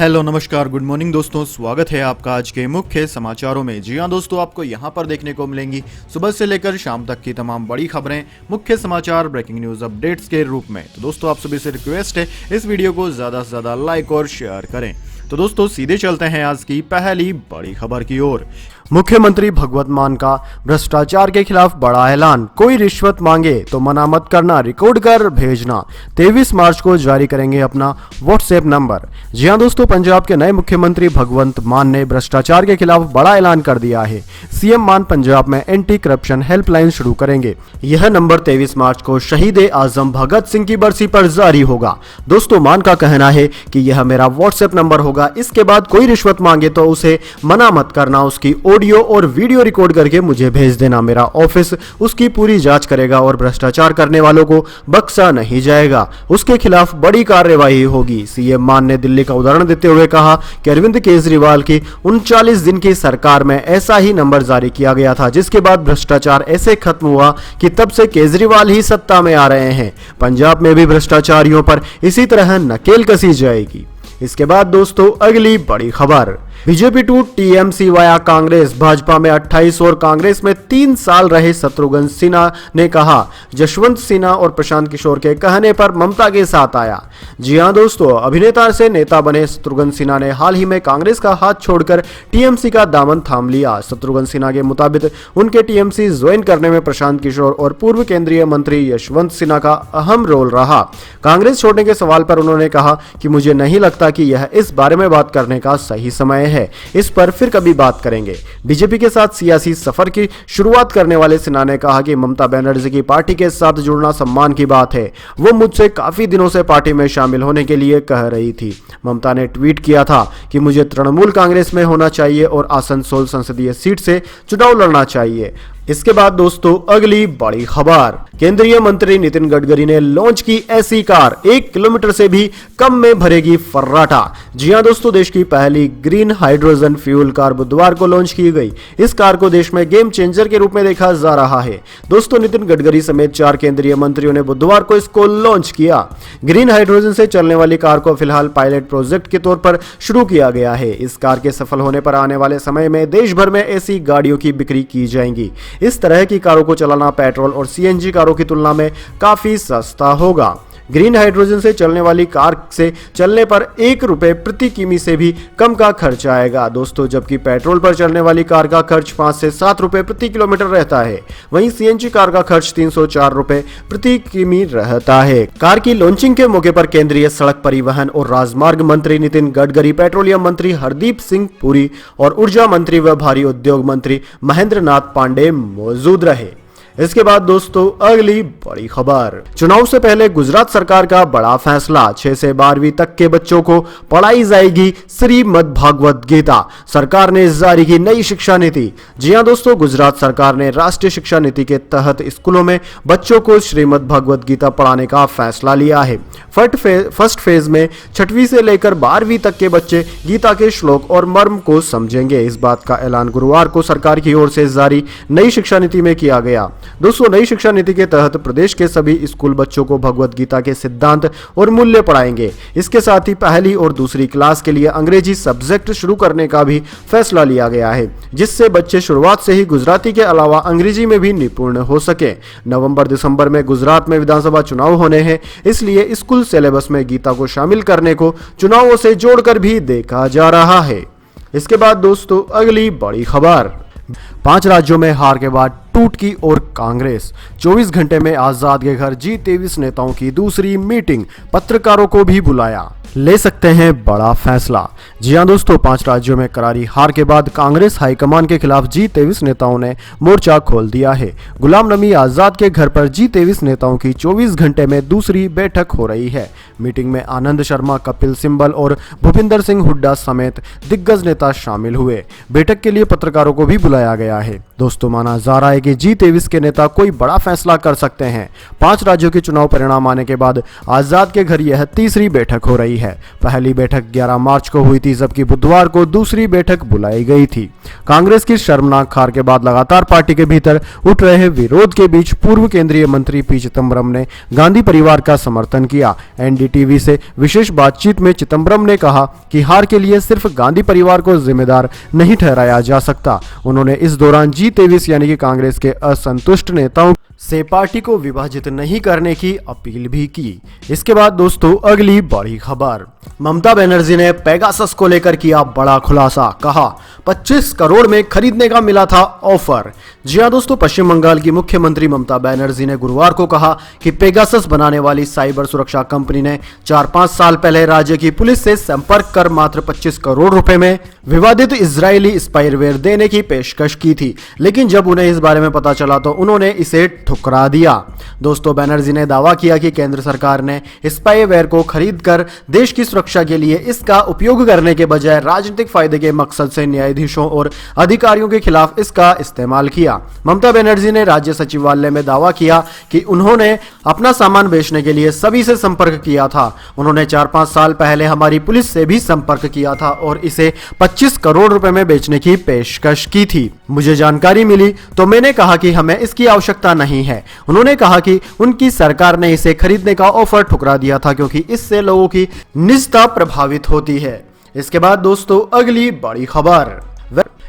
Hello नमस्कार good morning दोस्तों, स्वागत है आपका आज के मुख्य समाचारों में। जी हाँ दोस्तों, आपको यहाँ पर देखने को मिलेंगी सुबह से लेकर शाम तक की तमाम बड़ी खबरें, मुख्य समाचार, ब्रेकिंग न्यूज अपडेट्स के रूप में। तो दोस्तों आप सभी से रिक्वेस्ट है इस वीडियो को ज़्यादा से ज़्यादा लाइक और शेयर करें। तो दोस्तों सीधे चलते हैं आज की पहली बड़ी खबर की ओर। मुख्यमंत्री भगवत मान का भ्रष्टाचार के खिलाफ बड़ा ऐलान, कोई रिश्वत मांगे तो मना मत करना, रिकॉर्ड कर भेजना। 23 मार्च को जारी करेंगे अपना व्हाट्सएप नंबर। जी हां दोस्तों, पंजाब के नए मुख्यमंत्री भगवंत मान ने भ्रष्टाचार के खिलाफ बड़ा ऐलान कर दिया है। सीएम मान पंजाब में एंटी करप्शन हेल्पलाइन शुरू करेंगे। यह नंबर 23 मार्च को शहीद आजम भगत सिंह की बरसी पर जारी होगा। दोस्तों मान का कहना है कि यह मेरा व्हाट्सएप नंबर होगा, इसके बाद कोई रिश्वत मांगे तो उसे मना मत करना, उसकी ऑडियो और वीडियो रिकॉर्ड करके मुझे भेज देना। मेरा ऑफिस उसकी पूरी जांच करेगा और भ्रष्टाचार करने वालों को बख्शा नहीं जाएगा, उसके खिलाफ बड़ी कार्रवाई होगी। सीएम मान ने दिल्ली का उदाहरण देते हुए कहा कि अरविंद केजरीवाल की 39 दिन की सरकार में ऐसा ही नंबर जारी किया गया था, जिसके बाद भ्रष्टाचार ऐसे खत्म हुआ कि तब से केजरीवाल ही सत्ता में आ रहे हैं। पंजाब में भी भ्रष्टाचारियों पर इसी तरह नकेल कसी जाएगी। इसके बाद दोस्तों अगली बड़ी खबर, BJP to TMC via Congress. Bhajpa में 28 और कांग्रेस में 3 साल रहे शत्रुघ्न सिन्हा ने कहा जशवंत सिन्हा और प्रशांत किशोर के कहने पर ममता के साथ आया। जी हां दोस्तों, अभिनेता से नेता बने शत्रुघ्न सिन्हा ने हाल ही में कांग्रेस का हाथ छोड़कर टीएमसी का दामन थाम लिया। शत्रुघ्न सिन्हा के मुताबिक उनके टीएमसी ज्वाइन करने में प्रशांत किशोर और पूर्व केंद्रीय मंत्री यशवंत सिन्हा का अहम रोल रहा। कांग्रेस छोड़ने के सवाल पर उन्होंने कहा कि मुझे नहीं लगता कि यह इस बारे में बात करने का सही समय है, इस पर फिर कभी बात करेंगे। बीजेपी के साथ सियासी सफर की शुरुआत करने वाले सिन्हा ने कहा कि ममता बनर्जी की पार्टी के साथ जुड़ना सम्मान की बात है। वो मुझसे काफी दिनों से पार्टी में शामिल होने के लिए कह रही थी। ममता ने ट्वीट किया था कि मुझे तृणमूल कांग्रेस में होना चाहिए और आसनसोल संसदीय सीट से चुनाव लड़ना चाहिए। इसके बाद दोस्तों अगली बड़ी खबर, केंद्रीय मंत्री नितिन गडकरी ने लॉन्च की ऐसी कार 1 किलोमीटर से भी कम में भरेगी फर्राटा। जी हां दोस्तों, देश की पहली ग्रीन हाइड्रोजन फ्यूल कार बुधवार को लॉन्च की गई। इस कार को देश में गेम चेंजर के रूप में देखा जा रहा है। दोस्तों नितिन गडकरी समेत 4 केंद्रीय मंत्रियों ने बुधवार को इसको लॉन्च किया। ग्रीन हाइड्रोजन से चलने वाली कार को फिलहाल पायलट प्रोजेक्ट के तौर पर शुरू किया गया है। इस कार के सफल होने पर आने वाले समय में देश भर में ऐसी गाड़ियों की बिक्री की जाएंगी। इस तरह की कारों को चलाना पेट्रोल और सीएनजी कारों की तुलना में काफी सस्ता होगा। ग्रीन हाइड्रोजन से चलने वाली कार से चलने पर 1 रुपए प्रति किमी से भी कम का खर्च आएगा दोस्तों, जबकि पेट्रोल पर चलने वाली कार का खर्च 5 से 7 रुपए प्रति किलोमीटर रहता है। वहीं सीएनजी कार का खर्च 304 रुपए प्रति किमी रहता है। कार की लॉन्चिंग के मौके पर केंद्रीय सड़क परिवहन और राजमार्ग मंत्री नितिन गडकरी, पेट्रोलियम मंत्री हरदीप सिंह पुरी और ऊर्जा मंत्री व भारी उद्योग मंत्री महेंद्र नाथ पांडे मौजूद रहे। इसके बाद दोस्तों अगली बड़ी खबर, चुनाव से पहले गुजरात सरकार का बड़ा फैसला, 6 से 12वीं तक के बच्चों को पढ़ाई जाएगी श्रीमद् भागवत गीता। सरकार ने जारी की नई शिक्षा नीति। जी हां दोस्तों, गुजरात सरकार ने राष्ट्रीय शिक्षा नीति के तहत स्कूलों में बच्चों को श्रीमद् भागवत गीता पढ़ाने का फैसला लिया है। फर्स्ट फेज में 6वीं से लेकर 12वीं तक के बच्चे गीता के श्लोक और मर्म को समझेंगे। इस बात का ऐलान गुरुवार को सरकार की ओर से जारी नई शिक्षा नीति में किया गया। दोस्तों नई शिक्षा नीति के तहत प्रदेश के सभी स्कूल बच्चों को भगवत गीता के सिद्धांत और मूल्य पढ़ाएंगे। इसके साथ ही पहली और दूसरी क्लास के लिए अंग्रेजी सब्जेक्ट शुरू करने का भी फैसला लिया गया है, जिससे बच्चे शुरुआत से ही गुजराती के अलावा अंग्रेजी में भी निपुण हो सके। नवंबर दिसंबर में गुजरात में विधानसभा चुनाव होने हैं, इसलिए स्कूल सिलेबस में गीता को शामिल करने को चुनावों से जोड़कर भी देखा जा रहा है। इसके बाद दोस्तों अगली बड़ी खबर, 5 राज्यों में हार के बाद टूट की और कांग्रेस। 24 घंटे में आजाद के घर G23 नेताओं की दूसरी मीटिंग, पत्रकारों को भी बुलाया, ले सकते हैं बड़ा फैसला। जी हां दोस्तों, 5 राज्यों में करारी हार के बाद कांग्रेस हाईकमान के खिलाफ G23 नेताओं ने मोर्चा खोल दिया है। गुलाम नबी आजाद के घर पर G23 नेताओं की 24 घंटे में दूसरी बैठक हो रही है। मीटिंग में आनंद शर्मा, कपिल सिब्बल और भूपिंदर सिंह हुड्डा समेत दिग्गज नेता शामिल हुए। बैठक के लिए पत्रकारों को भी बुलाया गया है। दोस्तों माना जा रहा है कि G23 के नेता कोई बड़ा फैसला कर सकते हैं। 5 राज्यों के चुनाव परिणाम आने के बाद आजाद के घर यह तीसरी बैठक हो रही है। पहली बैठक 11 मार्च को हुई थी, जबकि बुधवार को दूसरी बैठक बुलाई गई थी। कांग्रेस की शर्मनाक हार के बाद लगातार पार्टी के भीतर उठ रहे विरोध के बीच पूर्व केंद्रीय मंत्री पी चिदंबरम ने गांधी परिवार का समर्थन किया। एनडीटीवी से विशेष बातचीत में चिदंबरम ने कहा कि हार के लिए सिर्फ गांधी परिवार को जिम्मेदार नहीं ठहराया जा सकता। उन्होंने इस दौरान G23 यानी कि कांग्रेस के असंतुष्ट नेताओं से पार्टी को विभाजित नहीं करने की अपील भी की। इसके बाद दोस्तों अगली बड़ी खबर, ममता बनर्जी ने पेगासस को लेकर किया बड़ा खुलासा। कहा 25 करोड़ में खरीदने का मिला था ऑफर। जी हां दोस्तों, पश्चिम बंगाल की मुख्यमंत्री ममता बनर्जी ने गुरुवार को कहा कि पेगासस बनाने वाली साइबर सुरक्षा कंपनी ने 4-5 साल पहले राज्य की पुलिस से संपर्क कर मात्र 25 करोड़ रुपए में विवादित इजरायली स्पाईवेयर देने की पेशकश की थी, लेकिन जब उन्हें इस बारे में पता चला तो उन्होंने इसे ठुकरा दिया। दोस्तों, बनर्जी ने दावा किया कि केंद्र सरकार ने स्पाईवेयर को खरीदकर देश की सुरक्षा के लिए इसका उपयोग करने के बजाय राजनीतिक फायदे के मकसद से न्यायाधीशों और अधिकारियों के खिलाफ इसका इस्तेमाल किया। ममता बनर्जी ने राज्य सचिवालय में दावा किया कि उन्होंने अपना सामान बेचने के लिए सभी से संपर्क किया था। उन्होंने 4-5 साल पहले हमारी पुलिस से भी संपर्क किया था और इसे 25 करोड़ रुपए में बेचने की पेशकश की थी। मुझे जानकारी मिली तो मैंने कहा कि हमें इसकी आवश्यकता नहीं है। उन्होंने कहा कि उनकी सरकार ने इसे खरीदने का ऑफर ठुकरा दिया था क्योंकि इससे लोगों की निजता प्रभावित होती है। इसके बाद दोस्तों अगली बड़ी खबर,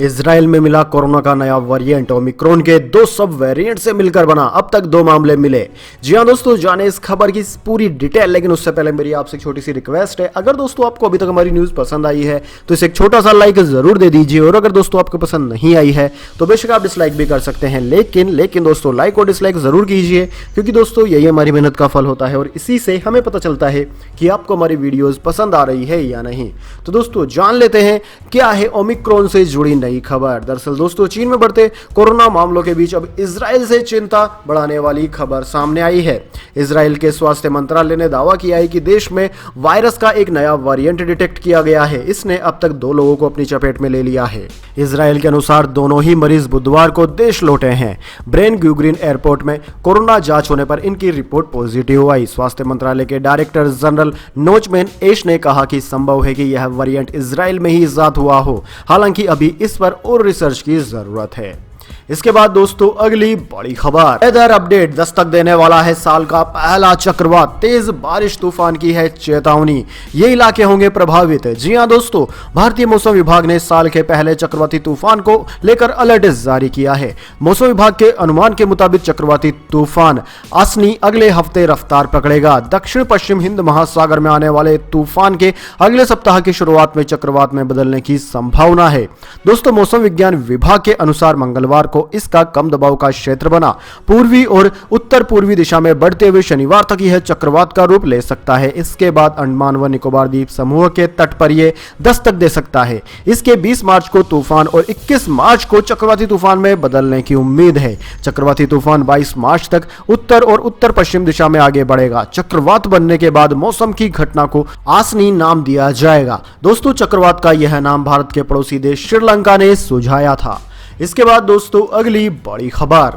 इजराइल में मिला कोरोना का नया वेरिएंट। ओमिक्रॉन के 2 सब वेरिएंट से मिलकर बना अब तक 2 मामले मिले। जी हां दोस्तों, जाने इस खबर की पूरी डिटेल, लेकिन उससे पहले मेरी आपसे छोटी सी रिक्वेस्ट है, अगर दोस्तों आपको अभी तक हमारी न्यूज पसंद आई है तो इसे एक छोटा सा लाइक जरूर दे दीजिए, और अगर दोस्तों आपको पसंद नहीं आई है तो बेशक आप डिसलाइक भी कर सकते हैं, लेकिन दोस्तों लाइक और डिसलाइक जरूर कीजिए, क्योंकि दोस्तों यही हमारी मेहनत का फल होता है और इसी से हमें पता चलता है कि आपको हमारी वीडियोज पसंद आ रही है या नहीं। तो दोस्तों जान लेते हैं क्या है ओमिक्रॉन से जुड़ी नई खबर। दरअसल दोस्तों, चीन में बढ़ते कोरोना मामलों के बीच अब इजराइल से चिंता बढ़ाने वाली खबर सामने आई है। इजराइल के स्वास्थ्य मंत्रालय ने दावा किया है कि देश में वायरस का एक नया वेरिएंट डिटेक्ट किया गया है। इसने अब तक 2 लोगों को अपनी चपेट में ले लिया है। इजराइल के अनुसार दोनों ही मरीज बुधवार को देश लौटे हैं। ब्रेन ग्यूग्रीन एयरपोर्ट में कोरोना जांच होने पर इनकी रिपोर्ट पॉजिटिव आई। स्वास्थ्य मंत्रालय के डायरेक्टर जनरल नोचमैन एश ने कहा कि संभव है कि यह वेरिएंट इजराइल में ही इजाद हुआ हो, हालांकि अभी इस पर और रिसर्च की जरूरत है। इसके बाद दोस्तों अगली बड़ी खबर, वेदर अपडेट, दस्तक देने वाला है साल का पहला चक्रवात। तेज बारिश तूफान की है चेतावनी, ये इलाके होंगे प्रभावित। जी हां दोस्तों, भारतीय मौसम विभाग ने साल के पहले चक्रवाती तूफान को लेकर अलर्ट जारी किया है। मौसम विभाग के अनुमान के मुताबिक चक्रवाती तूफान आसनी अगले हफ्ते रफ्तार पकड़ेगा। दक्षिण पश्चिम हिंद महासागर में आने वाले तूफान के अगले सप्ताह की शुरुआत में चक्रवात में बदलने की संभावना है। दोस्तों, मौसम विज्ञान विभाग के अनुसार मंगलवार को इसका कम दबाव का क्षेत्र बना पूर्वी और उत्तर पूर्वी दिशा में बढ़ते हुए शनिवार तक यह चक्रवात का रूप ले सकता है। इसके बाद अंडमान व निकोबार द्वीप समूह के तट पर यह दस्तक दे सकता है। इसके 20 मार्च को तूफान और 21 मार्च को चक्रवाती तूफान में बदलने की उम्मीद है। चक्रवाती तूफान 22 मार्च तक उत्तर और उत्तर पश्चिम दिशा में आगे बढ़ेगा। चक्रवात बनने के बाद मौसम की घटना को आसनी नाम दिया जाएगा। दोस्तों, चक्रवात का यह नाम भारत के पड़ोसी देश श्रीलंका ने सुझाया था। इसके बाद दोस्तों अगली बड़ी खबर,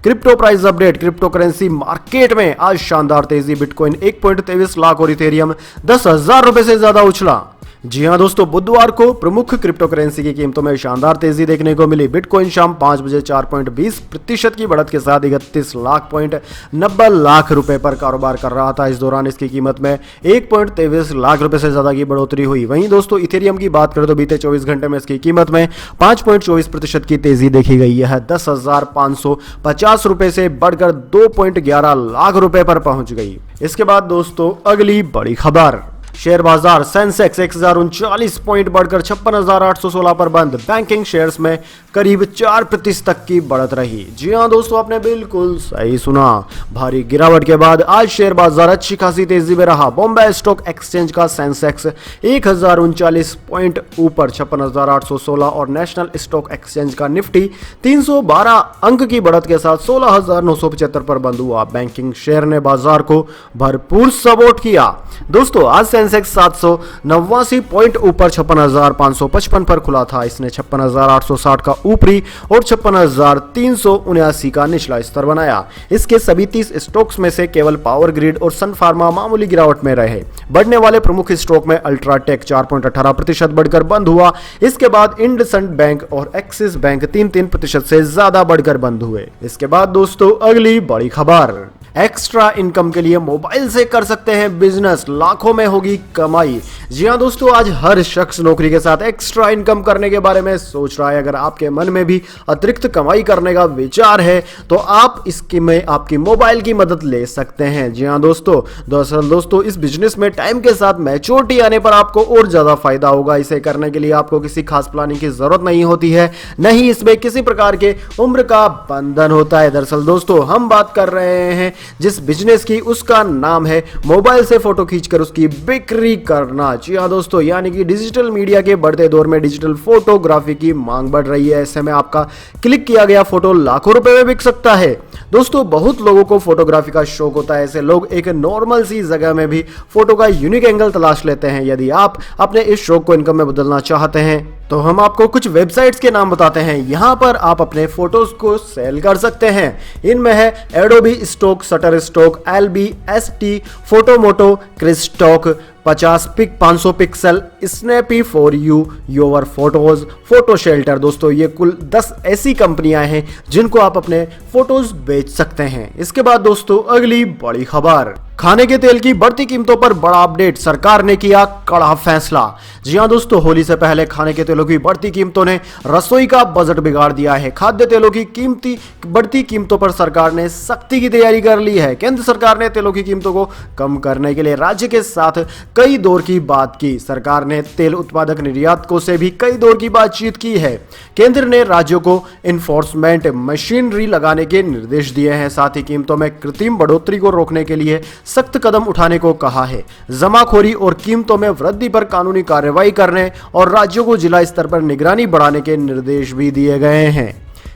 crypto price update. Crypto currency market में आज शानदार तेजी, बिटकॉइन 1.23 लाख और इथेरियम 10,000 रुपए से ज्यादा उछला। जी हां दोस्तों, बुधवार को प्रमुख क्रिप्टो करेंसी की कीमतों में शानदार तेजी देखने को मिली। बिटकॉइन शाम 5 बजे 4.20% की बढ़त के साथ 31.90 लाख रुपए पर कारोबार कर रहा था। इस दौरान इसकी कीमत में 1.23 लाख रुपए से ज्यादा की बढ़ोतरी हुई। वहीं दोस्तों इथेरियम की बात करें तो बीते 24 घंटे में इसकी कीमत में 5.24% की तेजी देखी गई है। 10,550 रुपए से बढ़कर 2.11 लाख रुपए पर पहुंच गई। इसके बाद दोस्तों अगली बड़ी खबर, शेयर बाजार, सेंसेक्स 1039 पॉइंट बढ़कर 56,816 पर बंद। बैंकिंग शेयर्स में करीब 4% तक की बढ़त रही। जी हां दोस्तों, आपने बिल्कुल सही सुना। भारी गिरावट के बाद आज शेयर बाजार अच्छी खासी तेजी में रहा। बॉम्बे स्टॉक एक्सचेंज का सेंसेक्स 1039 पॉइंट ऊपर 56,816 और नेशनल स्टॉक एक्सचेंज का निफ्टी 312 अंक की बढ़त के साथ 16,975 पर बंद हुआ। बैंकिंग शेयर ने बाजार को भरपूर सपोर्ट किया। दोस्तों आज सेंसेक्स 789 पॉइंट ऊपर 56,555 पर खुला था। इसने 56,860 का ऊपरी और 56,379 का निचला स्तर बनाया। इसके सभी 30 स्टॉक्स में से केवल पावर ग्रिड और सन फार्मा मामूली गिरावट में रहे। बढ़ने वाले प्रमुख स्टॉक में अल्ट्राटेक 4.18% बढ़कर बंद हुआ। इसके बाद इंडसइंड बैंक और एक्सिस बैंक 3-3% से ज्यादा बढ़कर बंद हुए। इसके बाद दोस्तों अगली बड़ी खबर, एक्स्ट्रा इनकम के लिए मोबाइल से कर सकते हैं बिजनेस, लाखों में होगी कमाई। जी हाँ दोस्तों, आज हर शख्स नौकरी के साथ एक्स्ट्रा इनकम करने के बारे में सोच रहा है। अगर आपके मन में भी अतिरिक्त कमाई करने का विचार है तो आप इसकी में आपकी मोबाइल की मदद ले सकते हैं। जी हाँ दोस्तों, दरअसल दोस्तों इस बिजनेस में टाइम के साथ मैच्योरिटी आने पर आपको और ज्यादा फायदा होगा। इसे करने के लिए आपको किसी खास प्लानिंग की जरूरत नहीं होती है, नहीं इसमें किसी प्रकार के उम्र का बंधन होता है। दरअसल दोस्तों हम बात कर रहे हैं जिस बिजनेस की, उसका नाम है मोबाइल से फोटो खींचकर उसकी बिक्री करना। जी हाँ दोस्तों, यानी कि डिजिटल मीडिया के बढ़ते दौर में डिजिटल फोटोग्राफी की मांग बढ़ रही है। ऐसे में आपका क्लिक किया गया फोटो लाखों रुपए में बिक सकता है। दोस्तों बहुत लोगों को फोटोग्राफी का शौक होता है। ऐसे लोग एक नॉर्मल सी जगह में भी फोटो का यूनिक एंगल तलाश लेते हैं। यदि आप अपने इस शौक को इनकम में बदलना चाहते हैं तो हम आपको कुछ वेबसाइट्स के नाम बताते हैं। यहां पर आप अपने फोटोज को सेल कर सकते हैं। इनमें है Adobe stock, shutter stock, LBST, फोटोमोटो, क्रिस्टॉक, 500 pixel, snappy for you, your photos, photo shelter. दोस्तों ये कुल 10 ऐसी कंपनियां हैं जिनको आप अपने फोटोज बेच सकते हैं। इसके बाद दोस्तों अगली बड़ी खबर, खाने के तेल की बढ़ती कीमतों पर बड़ा अपडेट, सरकार ने किया कड़ा फैसला। जी हां दोस्तों, होली से पहले खाने के तेलों की बढ़ती कीमतों ने रसोई का बजट बिगाड़ दिया है। खाद्य तेलों की बढ़ती कीमतों पर सरकार ने सख्ती की तैयारी कर ली है। केंद्र सरकार ने तेलों की कीमतों को कम करने के लिए राज्य के साथ कई दौर की बात की। सरकार ने तेल उत्पादक निर्यातकों से भी कई दौर की बातचीत की है। केंद्र ने राज्यों को इन्फोर्समेंट मशीनरी लगाने के निर्देश दिए हैं। साथ ही कीमतों में कृत्रिम बढ़ोतरी को रोकने के लिए सख्त कदम उठाने को कहा है। जमाखोरी और कीमतों में वृद्धि पर कानूनी कार्रवाई करने और राज्यों को जिला स्तर पर निगरानी बढ़ाने के निर्देश भी दिए गए हैं।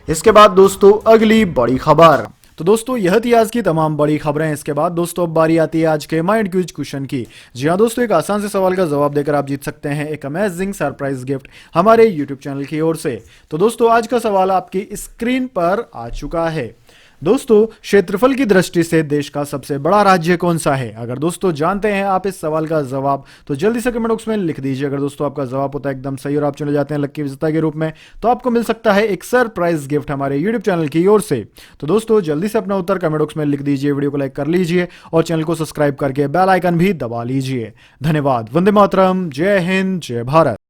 इसके बाद दोस्तों अगली बड़ी खबर, तो दोस्तों यह थी आज की तमाम बड़ी खबरें। इसके बाद दोस्तों अब बारी आती है आज के माइंड क्विज क्वेश्चन की। जी हाँ दोस्तों, एक आसान से सवाल का जवाब देकर आप जीत सकते हैं एक अमेजिंग सरप्राइज गिफ्ट हमारे यूट्यूब चैनल की ओर से। तो दोस्तों आज का सवाल आपकी स्क्रीन पर आ चुका है। दोस्तों क्षेत्रफल की दृष्टि से देश का सबसे बड़ा राज्य कौन सा है? अगर दोस्तों जानते हैं आप इस सवाल का जवाब तो जल्दी से कमेंट बॉक्स में लिख दीजिए। अगर दोस्तों आपका जवाब होता है एकदम सही और आप चुने जाते हैं लक्की विजेता के रूप में तो आपको मिल सकता है एक सरप्राइज गिफ्ट हमारे यूट्यूब चैनल की ओर से। तो दोस्तों जल्दी से अपना उत्तर कमेंट बॉक्स में लिख दीजिए, वीडियो को लाइक कर लीजिए और चैनल को सब्सक्राइब करके बेल आइकन भी दबा लीजिए। धन्यवाद। वंदे मातरम। जय हिंद, जय भारत।